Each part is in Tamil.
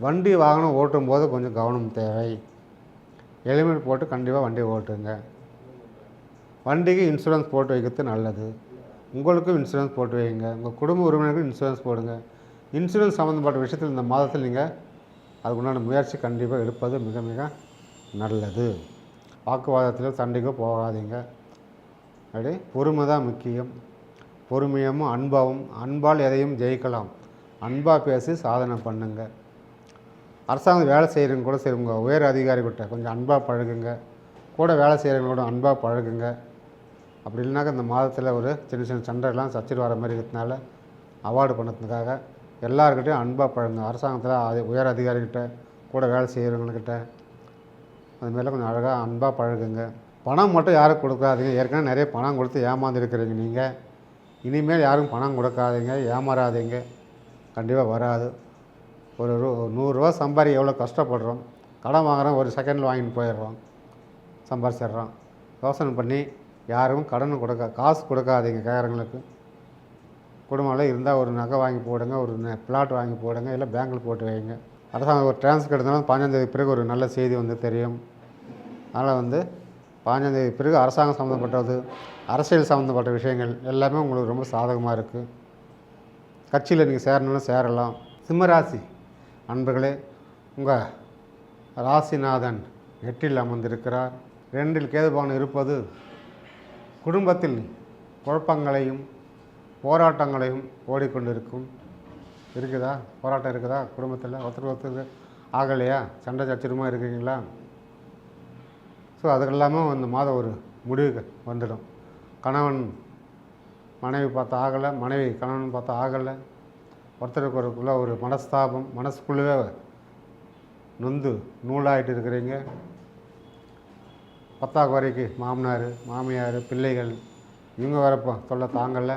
வண்டி வாகனம் ஓட்டும் போது கொஞ்சம் கவனம் தேவை. ஹெல்மெட் போட்டு கண்டிப்பாக வண்டி ஓட்டுங்க. வண்டிக்கு இன்சூரன்ஸ் போட்டு வைக்கிறது நல்லது. உங்களுக்கும் இன்சூரன்ஸ் போட்டு வைங்க. உங்கள் குடும்ப உறுப்பினருக்கும் இன்சூரன்ஸ் போடுங்க. இன்சூரன்ஸ் சம்மந்தப்பட்ட விஷயத்தில் இந்த மாதத்தில் நீங்கள் அதுக்குண்டான முயற்சி கண்டிப்பாக எடுப்பது மிக மிக நல்லது. வாக்குவாதத்தில் சண்டைக்கோ போகாதீங்க. அப்படி பொறுமை தான் முக்கியம். பொறுமையும் அன்பாவும். அன்பால் எதையும் ஜெயிக்கலாம். அன்பாக பேசி சாதனை பண்ணுங்க. அரசாங்கம் வேலை செய்கிறவங்க கூட சரி, உங்கள் உயர் அதிகாரிகிட்ட கொஞ்சம் அன்பாக பழகுங்க. கூட வேலை செய்கிறவங்களோட அன்பாக பழகுங்க. அப்படி இல்லைனாக்கா இந்த மாதத்தில் ஒரு சின்ன சின்ன சண்டைலாம் சச்சரவு வர மாதிரி இருக்கிறதுனால அவாய்டு பண்ணுறதுக்காக எல்லாருக்கிட்டையும் அன்பாக பழகுங்க. அரசாங்கத்தில் உயர் அதிகாரிகிட்ட கூட வேலை செய்கிறவங்கக்கிட்ட அதுமாரிலாம் கொஞ்சம் அழகாக அன்பாக பழகுங்க. பணம் மட்டும் யாரும் கொடுக்காதீங்க. ஏற்கனவே நிறைய பணம் கொடுத்து ஏமாந்துருக்கிறீங்க நீங்கள். இனிமேல் யாரும் பணம் கொடுக்காதீங்க, ஏமாறாதீங்க. கண்டிப்பாக வராது. ஒரு 100 ரூபா சம்பாதிக்க எவ்வளோ கஷ்டப்படுறோம். கடன் வாங்குகிறோம், ஒரு செகண்டில் வாங்கிட்டு போயிடுறோம், சம்பாதிச்சிட்றோம். யோசனை பண்ணி யாரும் கடன் காசு கொடுக்காதீங்க கேட்குறவங்களுக்கு. குடும்பம்லாம் இருந்தால் ஒரு நகை வாங்கி போடுங்க, ஒரு பிளாட் வாங்கி போடுங்க, இல்லை பேங்கில் போட்டு வைங்க. அரசாங்கம் ஒரு டிரான்ஸ்ஃபர் எடுத்தாலும் 15ஆம் தேதி பிறகு ஒரு நல்ல செய்தி வந்து தெரியும். அதனால் 15ஆம் தேதி பிறகு அரசாங்கம் சம்மந்தப்பட்டது, அரசியல் சம்மந்தப்பட்ட விஷயங்கள் எல்லாமே உங்களுக்கு ரொம்ப சாதகமாக இருக்குது. கட்சியில் நீங்கள் சேரணும்னு சேரலாம். சிம்மராசி அன்பர்களே, உங்கள் ராசிநாதன் 8இல் அமர்ந்திருக்கிறார். 2இல் கேது பகவான் இருப்பது குடும்பத்தில் குழப்பங்களையும் போராட்டங்களையும் ஓடிக்கொண்டிருக்கும். இருக்குதா? போராட்டம் இருக்குதா குடும்பத்தில்? ஒருத்தருக்கு ஆகலையா? சண்டை சச்சரமாக இருக்கிறீங்களா? ஸோ அதுக்கெல்லாமே இந்த மாதம் ஒரு முடிவுக்கு வந்துடும். கணவன் மனைவி பார்த்தா ஆகலை, மனைவி கணவன் பார்த்தா ஆகலை. ஒருத்தருக்கு ஒருக்குள்ளே ஒரு மனஸ்தாபம், மனசுக்குள்ளே நொந்து நூலாகிட்டு இருக்கிறீங்க. பத்தாக்குறைக்கு மாமனார் மாமியார் பிள்ளைகள் இவங்க வரப்போ சொல்ல தாங்கலை.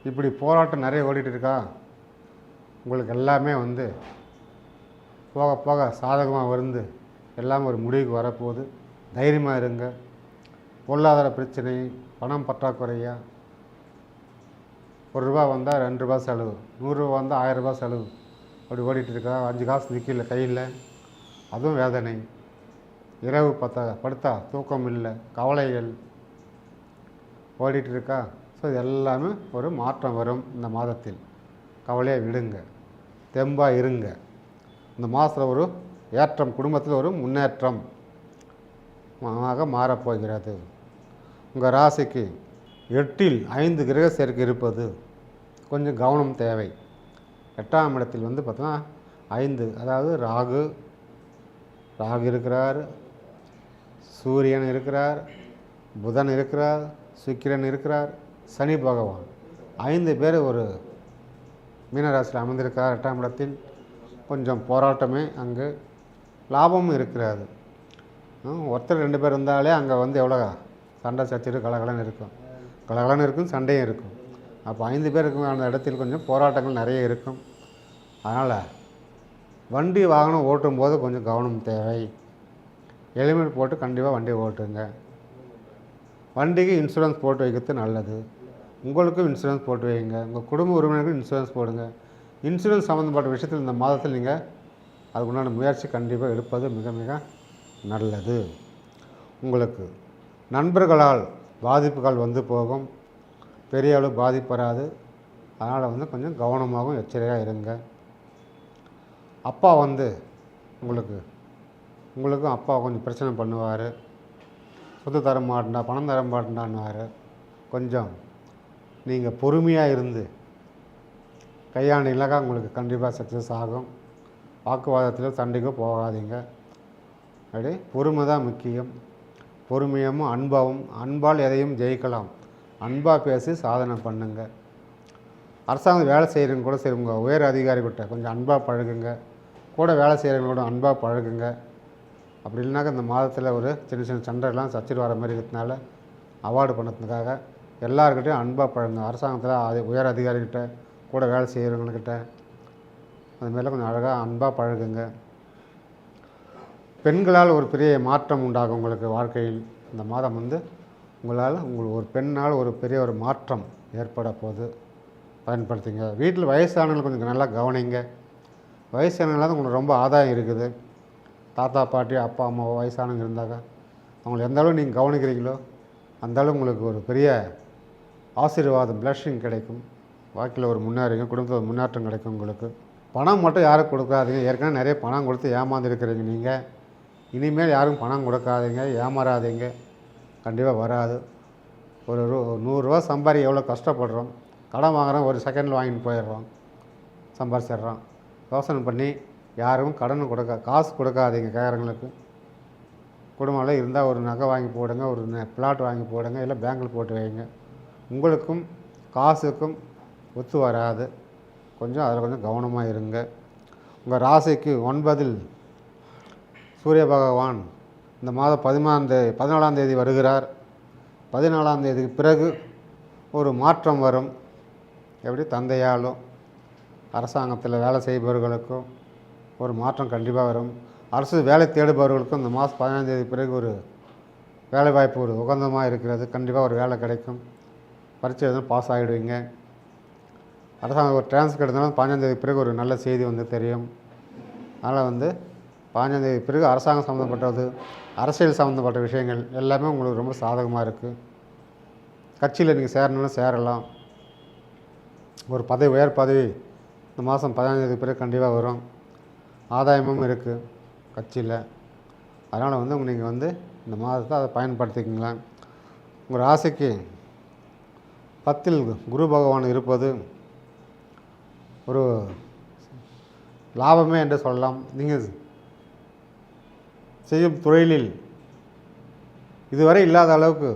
இப்படி போராட்டம் நிறைய ஓடிட்டு இருக்கா. உங்களுக்கு எல்லாமே போக போக சாதகமாக வந்து எல்லாமே ஒரு முடிவுக்கு வரப்போகுது. தைரியமாக இருங்க. பொருளாதார பிரச்சனை, பணம் பற்றாக்குறையா, 1 ரூபா வந்தால் 2 ரூபா செலவு, 100 ரூபா வந்தால் 1000 ரூபா செலவு, அப்படி ஓடிட்டு இருக்கா. 5 காசு நிற்கல கையில், அதுவும் வேதனை. இரவு படுத்தா தூக்கம் இல்லை, கவலைகள் ஓடிட்டு இருக்கா. ஸோ இது எல்லாமே ஒரு மாற்றம் வரும் இந்த மாதத்தில். கவலையை விடுங்க, தெம்பாக இருங்க. இந்த மாதத்தில் ஒரு ஏற்றம், குடும்பத்தில் ஒரு முன்னேற்றம் மாறப்போகிறது. உங்கள் ராசிக்கு 8இல் 5 கிரக சேர்க்கை இருப்பது கொஞ்சம் கவனம் தேவை. 8ஆம் இடத்தில் பார்த்தோன்னா 5, அதாவது ராகு இருக்கிறார், சூரியன் இருக்கிறார், புதன் இருக்கிறார், சுக்கிரன் இருக்கிறார், சனி பகவான் 5 பேர் ஒரு மீனராசியில் அமர்ந்திருக்கிறார். 8ஆம் இடத்தில் கொஞ்சம் போராட்டமே, அங்கு லாபமும் இருக்கிறாரு. ஒருத்தர் 2 பேர் இருந்தாலே அங்கே எவ்வளோ சண்டை சச்சரவு கலகலன்னு இருக்கும். கலகலன்னு இருக்கும், சண்டையும் இருக்கும். அப்போ 5 பேருக்கு அந்த இடத்தில் கொஞ்சம் போராட்டங்கள் நிறைய இருக்கும். அதனால் வண்டி வாகனம் ஓட்டும் போது கொஞ்சம் கவனம் தேவை. ஹெல்மெட் போட்டு கண்டிப்பாக வண்டி ஓட்டுங்க. வண்டிக்கு இன்சூரன்ஸ் போட்டு வைக்கிறது நல்லது. உங்களுக்கும் இன்சூரன்ஸ் போட்டு வைங்க. உங்கள் குடும்ப உறுப்பினருக்கும் இன்சூரன்ஸ் போடுங்க. இன்சூரன்ஸ் சம்மந்தப்பட்ட விஷயத்தில் இந்த மாதத்தில் நீங்கள் அதுக்குண்டான முயற்சி கண்டிப்பாக எடுப்பது மிக மிக நல்லது. உங்களுக்கு நண்பர்களால் பாதிப்புகள் போகும். பெரிய அளவு பாதிப்பு வராது. அதனால் கொஞ்சம் கவனமாகவும் எச்சரிக்கையாக இருங்க. அப்பா உங்களுக்கும் அப்பா கொஞ்சம் பிரச்சனை பண்ணுவார். சொத்து தர மாட்டேன்டா, பணம் தர மாட்டேன்டான்னுவார். கொஞ்சம் நீங்கள் பொறுமையாக இருந்து கையாண்டிங்களாக்கா உங்களுக்கு கண்டிப்பாக சக்ஸஸ் ஆகும். வாக்குவாதத்தில் சண்டைக்கோ போகாதீங்க. அப்படி பொறுமை தான் முக்கியம். பொறுமையும் அன்பாவும். அன்பால் எதையும் ஜெயிக்கலாம். அன்பாக பேசி சாதனை பண்ணுங்க. அரசாங்கம் வேலை செய்கிறவங்க கூட சரி, உங்கள் உயர் அதிகாரிகிட்ட கொஞ்சம் அன்பாக பழகுங்க. கூட வேலை செய்கிறவங்களோட அன்பாக பழகுங்க. அப்படி இல்லைனாக்கா இந்த மாதத்தில் ஒரு சின்ன சின்ன சண்டைலாம் சச்சரவு வர மாதிரி இருக்கிறதுனால அவாய்டு பண்ணுறதுக்காக எல்லாருக்கிட்டையும் அன்பாக பழகுங்க. அரசாங்கத்தில் உயர் அதிகாரிகிட்ட கூட வேலை செய்கிறவங்கக்கிட்ட அதுமாரிலாம் கொஞ்சம் அழகாக அன்பாக பழகுங்க. பெண்களால் ஒரு பெரிய மாற்றம் உண்டாகும் உங்களுக்கு வாழ்க்கையில். இந்த மாதம் உங்களுக்கு ஒரு பெண்ணால் ஒரு பெரிய ஒரு மாற்றம் ஏற்பட போது பயன்படுத்திங்க. வீட்டில் வயசானவங்களுக்கு கொஞ்சம் நல்லா கவனிங்க. வயசானவங்களாம் உங்களுக்கு ரொம்ப ஆதாயம் இருக்குது. தாத்தா பாட்டி அப்பா அம்மா வயசானவங்க இருந்தாக்கா அவங்கள எந்த அளவு நீங்கள் கவனிக்கிறீங்களோ அந்தளவு உங்களுக்கு ஒரு பெரிய ஆசீர்வாதம் பிளஸ்ஸிங் கிடைக்கும். வாழ்க்கையில் ஒரு முன்னேறிங்க, குடும்பத்தில் ஒரு முன்னேற்றம் கிடைக்கும் உங்களுக்கு. பணம் மட்டும் யாரும் கொடுக்காதீங்க. ஏற்கனவே நிறைய பணம் கொடுத்து ஏமாந்துருக்கிறீங்க நீங்கள். இனிமேல் யாரும் பணம் கொடுக்காதீங்க, ஏமாறாதீங்க. கண்டிப்பாக வராது. ஒரு ₹100 சம்பாதிக்க எவ்வளோ கஷ்டப்படுறோம். கடன் வாங்குகிறோம், ஒரு செகண்டில் வாங்கிட்டு போயிடுறோம், சம்பாதிச்சிட்றோம். யோசனை பண்ணி யாரும் கடன் காசு கொடுக்காதீங்க கேட்குறவங்களுக்கு. குடும்பம்லாம் இருந்தால் ஒரு நகை வாங்கி போடுங்க, ஒரு பிளாட் வாங்கி போடுங்க, இல்லை பேங்கில் போட்டு வைங்க. உங்களுக்கும் காசுக்கும் ஒத்து வராது. கொஞ்சம் அதில் கொஞ்சம் கவனமாக இருங்க. உங்கள் ராசிக்கு 9 சூரிய பகவான் இந்த மாதம் 14ஆம் தேதி வருகிறார். 14ஆம் தேதிக்கு பிறகு ஒரு மாற்றம் வரும். எப்படி தந்தையாலும் அரசாங்கத்தில் வேலை செய்பவர்களுக்கும் ஒரு மாற்றம் கண்டிப்பாக வரும். அரசு வேலை தேடுபவர்களுக்கும் இந்த மாதம் 15ஆம் தேதி பிறகு ஒரு வேலை வாய்ப்பு ஒரு உகந்தமாக இருக்கிறது. கண்டிப்பாக ஒரு வேலை கிடைக்கும். பரீட்சை எதுவும் பாஸ் ஆகிடுவீங்க. அரசாங்கம் ஒரு டிரான்ஸ்ஃபர் எடுத்தாலும் 15ஆம் தேதி பிறகு ஒரு நல்ல செய்தி வந்து தெரியும். அதனால் 15ஆம் தேதி பிறகு அரசாங்கம் சம்மந்தப்பட்டது, அரசியல் சம்மந்தப்பட்ட விஷயங்கள் எல்லாமே உங்களுக்கு ரொம்ப சாதகமாக இருக்குது. கட்சியில் நீங்கள் சேரணும்னு சேரலாம். ஒரு உயர் பதவி இந்த மாதம் 15ஆம் தேதி பிறகு கண்டிப்பாக வரும். ஆதாயமும் இருக்குது கட்சியில். அதனால் நீங்கள் இந்த மாதத்தை அதை பயன்படுத்திக்கிங்களா. உங்கள் ராசிக்கு 10ல் குரு பகவான் இருப்பது ஒரு லாபமே என்று சொல்லலாம். நீங்கள் செய்யும் தொழிலில் இதுவரை இல்லாத அளவுக்கு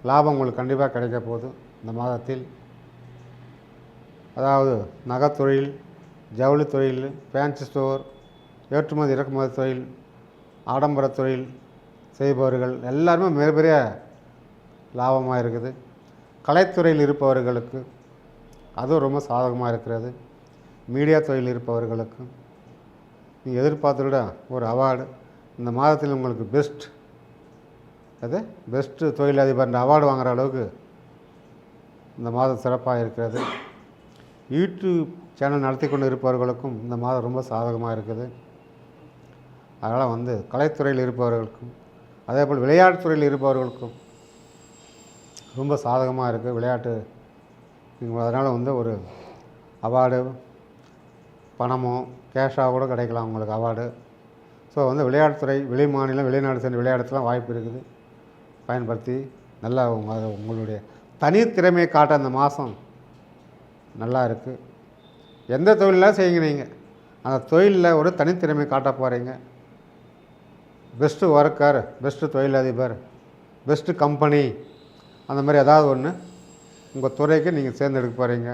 லாபம் உங்களுக்கு கண்டிப்பாக கிடைக்க போகுது இந்த மாதத்தில். அதாவது நகைத்தொழில், ஜவுளி தொழில், ஃபேன்சி ஸ்டோர், ஏற்றுமதி இறக்குமதி தொழில், ஆடம்பர தொழில் செய்பவர்கள் எல்லாருமே மிகப்பெரிய லாபமாக இருக்குது. கலைத்துறையில் இருப்பவர்களுக்கு அதுவும் ரொம்ப சாதகமாக இருக்கிறது. மீடியா தொழில் இருப்பவர்களுக்கு நீங்கள் எதிர்பார்த்தத ஒரு அவார்டு இந்த மாதத்தில் உங்களுக்கு பெஸ்ட்டு தொழிலதிபர் அவார்டு வாங்குகிற அளவுக்கு இந்த மாதம் சிறப்பாக இருக்கிறது. யூடியூப் சேனல் நடத்தி கொண்டு இருப்பவர்களுக்கும் இந்த மாதம் ரொம்ப சாதகமாக இருக்குது. அதனால் கலைத்துறையில் இருப்பவர்களுக்கும் அதேபோல் விளையாட்டுத்துறையில் இருப்பவர்களுக்கும் ரொம்ப சாதகமாக இருக்குது. விளையாட்டு அதனால் ஒரு அவார்டு பணமோ கேஷாக கூட கிடைக்கலாம் உங்களுக்கு அவார்டு. ஸோ விளையாட்டுத்துறை, வெளி மாநிலம், வெளிநாடு சென்று விளையாடுறதுலாம் வாய்ப்பு இருக்குது. பயன்படுத்தி நல்லா உங்களுடைய தனித்திறமையை காட்ட அந்த மாதம் நல்லா இருக்குது. எந்த தொழிலாக செய்யுங்க நீங்கள் அந்த தொழிலில் ஒரு தனித்திறமை காட்ட போகிறீங்க. பெஸ்ட்டு ஒர்க்கர், பெஸ்ட்டு தொழிலதிபர், பெஸ்ட்டு கம்பெனி, அந்த மாதிரி ஏதாவது ஒன்று உங்கள் துறைக்கு நீங்கள் தேர்ந்தெடுக்க போகிறீங்க.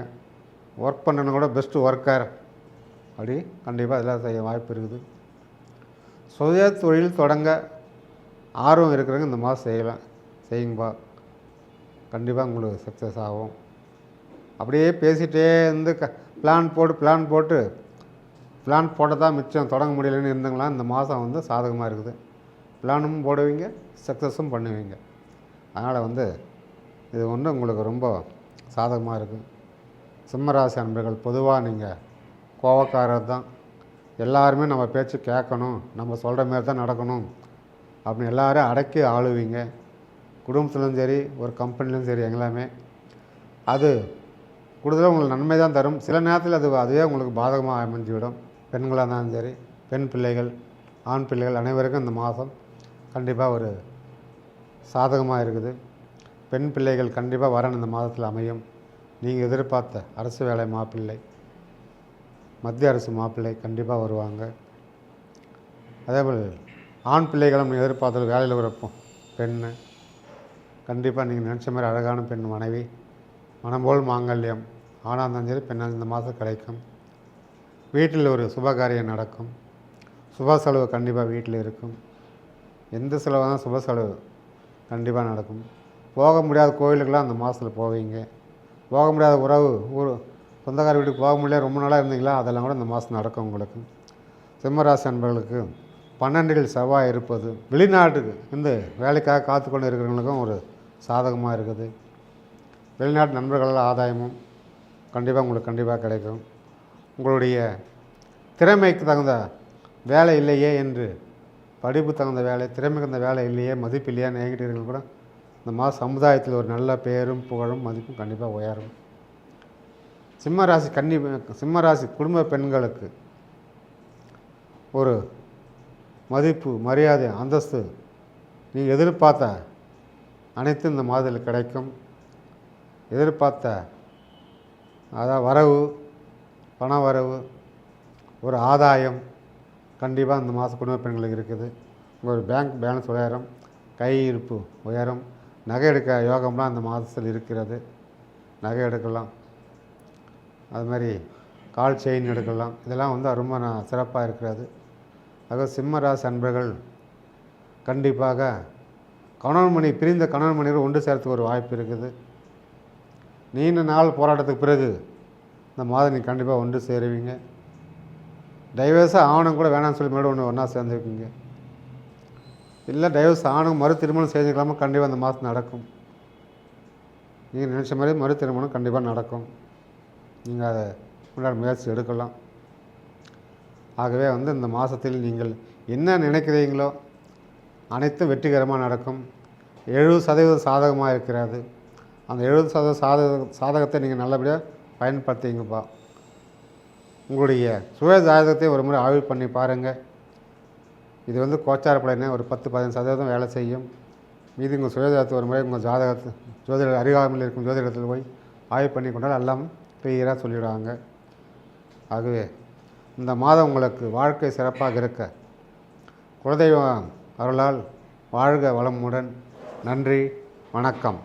ஒர்க் பண்ணணும் கூட பெஸ்ட்டு ஒர்க்கர் அப்படி கண்டிப்பாக இதெல்லாம் செய்ய வாய்ப்பு இருக்குது. சுய தொழில் தொடங்க ஆர்வம் இருக்கிறவங்க இந்த மாதம் செய்யுங்கப்பா. கண்டிப்பாக உங்களுக்கு சக்ஸஸ் ஆகும். அப்படியே பேசிகிட்டே இருந்து பிளான் போட்டு தான் மிச்சம் தொடங்க முடியலன்னு இருந்தங்களா இந்த மாதம் சாதகமாக இருக்குது. பிளானும் போடுவீங்க, சக்ஸஸும் பண்ணுவீங்க. அதனால் இது உங்களுக்கு ரொம்ப சாதகமாக இருக்குது. சிம்மராசி அன்பர்கள் பொதுவாக நீங்கள் கோவக்காரர் தான். எல்லாருமே நம்ம பேச்சு கேட்கணும், நம்ம சொல்கிற மாரி தான் நடக்கணும் அப்படின்னு எல்லோரும் அடக்கி ஆளுவீங்க. குடும்பத்துலேயும் சரி, ஒரு கம்பெனிலையும் சரி, எல்லாமே அது கூடுதலாக உங்களுக்கு நன்மை தான் தரும். சில நேரத்தில் அதுவே உங்களுக்கு பாதகமாக அமைஞ்சிவிடும். பெண்களாக இருந்தாலும் சரி, பெண் பிள்ளைகள், ஆண் பிள்ளைகள் அனைவருக்கும் இந்த மாதம் கண்டிப்பாக ஒரு சாதகமாக இருக்குது. பெண் பிள்ளைகள் கண்டிப்பாக வரணும் இந்த மாதத்தில் அமையும். நீங்கள் எதிர்பார்த்த அரசு வேலை மாப்பிள்ளை, மத்திய அரசு மாப்பிள்ளை கண்டிப்பாக வருவாங்க. அதேபோல் ஆண் பிள்ளைகளும் எதிர்பார்த்த வேலையில் ஒரு பெண் கண்டிப்பாக நீங்கள் நினச்ச மாதிரி அழகான பெண் மனைவி, மனம்போல் மாங்கல்யம், ஆணாக இருந்தாலும் சரி பெண்ணாக இந்த மாதம் கிடைக்கும். வீட்டில் ஒரு சுபகாரியம் நடக்கும். சுப செலவு கண்டிப்பாக வீட்டில் இருக்கும். எந்த செலவாக தான் சுப செலவு கண்டிப்பாக நடக்கும். போக முடியாத கோயிலுக்கெல்லாம் அந்த மாதத்தில் போவீங்க. போக முடியாத ஊர் சொந்தக்கார வீட்டுக்கு போக முடியல, ரொம்ப நாளாக இருந்தீங்களா, அதெல்லாம் கூட இந்த மாதம் நடக்கும் உங்களுக்கு. சிம்மராசி அன்பர்களுக்கு 12ல் செவ்வாய் இருப்பது வெளிநாட்டுக்கு வேலைக்காக காத்து கொண்டு இருக்கிறவங்களுக்கும் ஒரு சாதகமாக இருக்குது. வெளிநாட்டு நண்பர்களால் ஆதாயமும் கண்டிப்பாக உங்களுக்கு கிடைக்கும். உங்களுடைய திறமைக்கு தகுந்த வேலை இல்லையே என்று, படிப்பு தகுந்த வேலை, திறமைக்கு தகுந்த வேலை இல்லையே, மதிப்பு இல்லையான்னு ஏங்கிட்டு கூட இந்த மாதம் சமுதாயத்தில் ஒரு நல்ல பேரும் புகழும் மதிப்பும் கண்டிப்பாக உயரும். சிம்மராசி குடும்ப பெண்களுக்கு ஒரு மதிப்பு, மரியாதை, அந்தஸ்து நீங்கள் எதிர்பார்த்த அனைத்தும் இந்த மாதத்தில் கிடைக்கும். எதிர்பார்த்த அதாவது வரவு, பண வரவு, ஒரு ஆதாயம் கண்டிப்பாக இந்த மாதம் குடும்ப பெண்களுக்கு இருக்குது. ஒரு பேங்க் பேலன்ஸ் உயரும், கையிருப்பு உயரும், நகை எடுக்க யோகம்லாம் அந்த மாதத்தில் இருக்கிறது. நகை எடுக்கலாம், அது மாதிரி கால் செயின் எடுக்கலாம். இதெல்லாம் ரொம்ப சிறப்பாக இருக்கிறது. ஆக சிம்ம ராசி அன்பர்கள் கண்டிப்பாக பிரிந்த கணவன் மனைவி ஒன்று சேர்த்துக்கு ஒரு வாய்ப்பு இருக்குது. நீண்ட நாள் போராட்டத்துக்கு பிறகு இந்த மாதம் நீங்கள் கண்டிப்பாக ஒன்று சேருவீங்க. டைவர்ஸாக ஆவணம் கூட வேணாம்னு சொல்லி மேடம் ஒன்றா சேர்ந்துருக்கீங்க. இல்லை டைவர்ஸ் ஆவணம் மறு திருமணம் செஞ்சுக்கலாமா, கண்டிப்பாக அந்த மாதம் நடக்கும். நீங்கள் நினச்ச மாதிரி மறு திருமணம் கண்டிப்பாக நடக்கும். நீங்கள் அதை உண்டான முயற்சி எடுக்கலாம். ஆகவே இந்த மாதத்தில் நீங்கள் என்ன நினைக்கிறீங்களோ அனைத்தும் வெற்றிகரமாக நடக்கும். 70% சாதகமாக இருக்கிறது. அந்த 70% சாதகத்தை நீங்கள் நல்லபடியாக பயன்படுத்திங்கப்பா. உங்களுடைய சுய ஜாதகத்தை ஒரு முறை ஆய்வு பண்ணி பாருங்கள். இது கோச்சார பலனை ஒரு 10-15% வேலை செய்யும். மீதி உங்கள் சுய ஜாதகத்தை ஒரு முறை உங்கள் ஜாதகத்தை ஜோதிடர் அருகாமையில் இருக்கும் ஜோதிடத்தில் போய் ஆய்வு பண்ணி கொண்டால் எல்லாம் கிளியராக சொல்லிவிடுவாங்க. ஆகவே இந்த மாதம் உங்களுக்கு வாழ்க்கை சிறப்பாக இருக்க குலதெய்வம் அருளால் வாழ்க வளமுடன். நன்றி, வணக்கம்.